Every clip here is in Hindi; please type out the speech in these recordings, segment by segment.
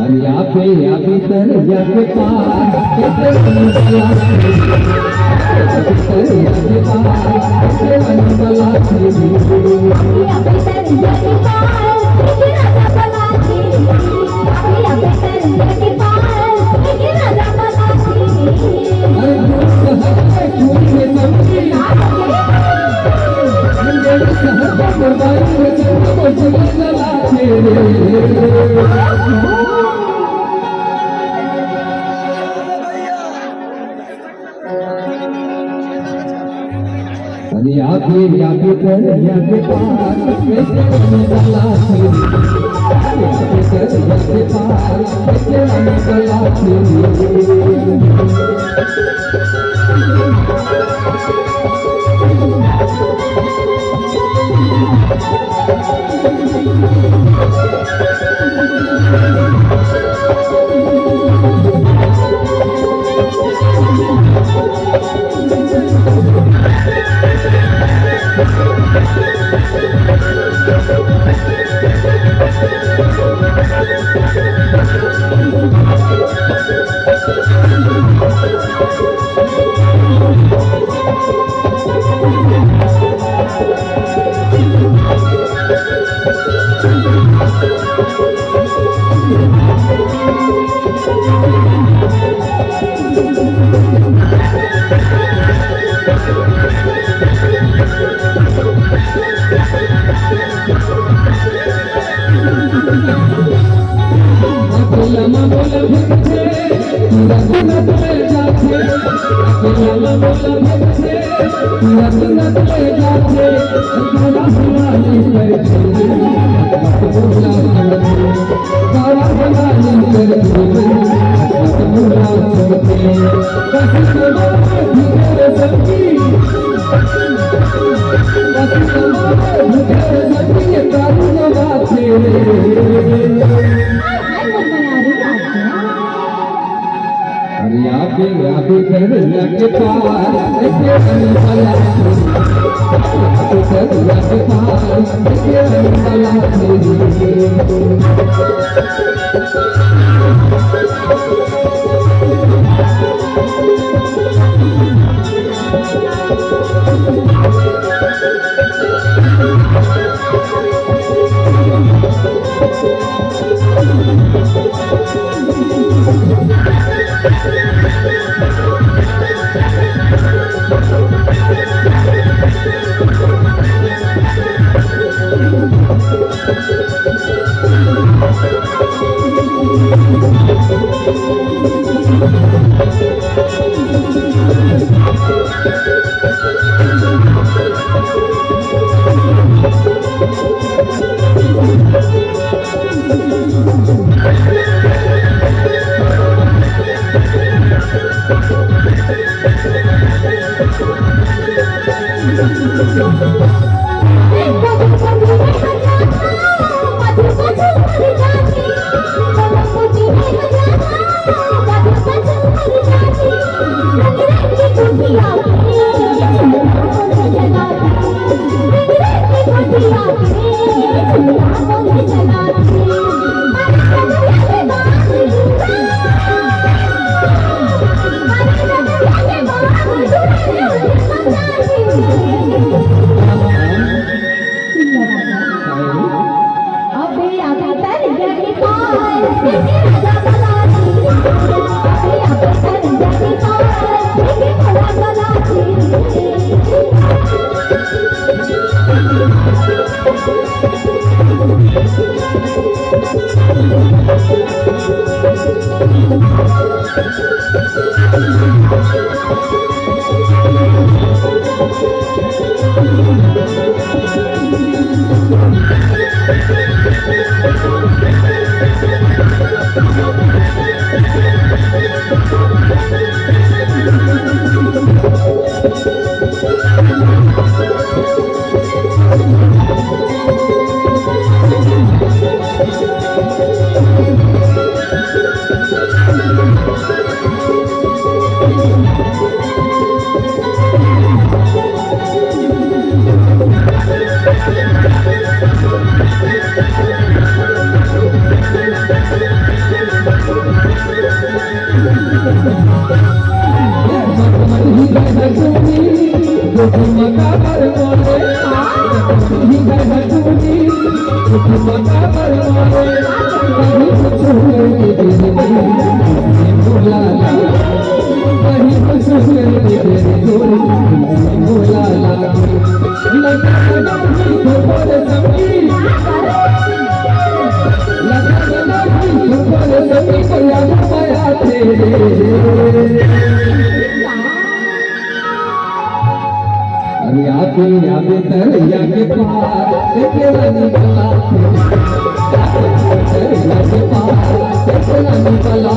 या भीतर या के पार कैसे अनबला भीतर या के पार कैसे अनबला तेरी या भीतर या के पार कैसे अनबला तेरी या भीतर या के पार कैसे अनबला तेरी अरे शहर में खून के सबकी मेरे शहर को बर्बादी में सबको जला तेरे या भीतर या के पार कैसे अनबला तेरी या भीतर या के पार कैसे अनबला तेरी या भीतर या के पार कैसे अनबला तेरी या के पार कैसे अनबला तेरी अरे आगे आगे दरिया के पार तेरा निकला दरिया के पार तेरा निकला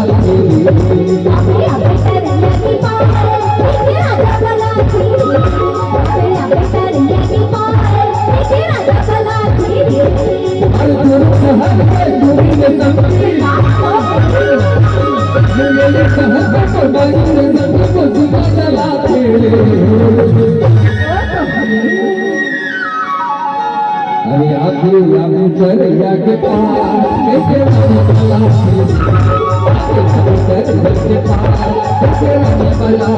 हर दुख हर दूरी में संगी मेरे कहत पर बनी संग को जुबा चलाते अरे आगे आगे दरिया के पार तेरा निकला दरिया के पार तेरा निकला